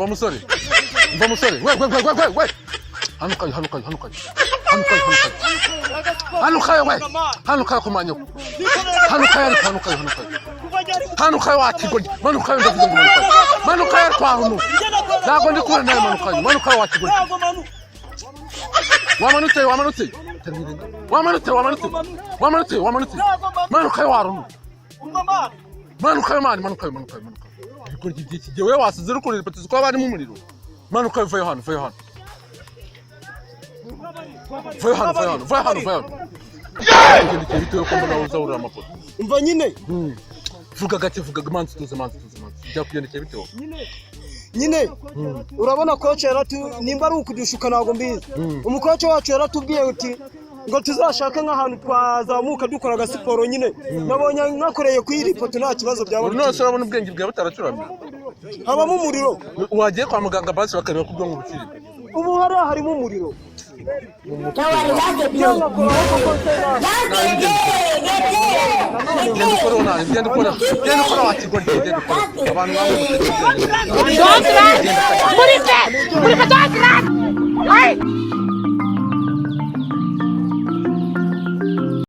musore we hanukayo kumanyoko hanukayo wakigoryi manukayo ndavuze ngo manukayo twahunu ntabwo ndi kubona nawe manukayo wakigoryi wamanutse manukayo warunu manukayo ibigoryi by'iki gihe wewe wasize uri kurira ipatisi ko barimo umuriro manukayo vayo hano bitewe ko mbona uzahurira amafoto umva nyine vuga gake manzi tuze byakugendekeye bitewe nyine urabona koce nimba ari ukudushuka ntabwo mbizi umukoce wacu yaratubwiye uti ngo tuzashake nk'ahantu twazamuka dukora agasiporo nyine nabonye nakoreye kuri iri poto nta kibazo byaba none urabona ubwenge bwawe butaracuramye habamo umuriro wagiye kwa muganga basi bakareba ko ubwonko bukiri ubu harimo umuriro genda ukora wakigoryi abantu muri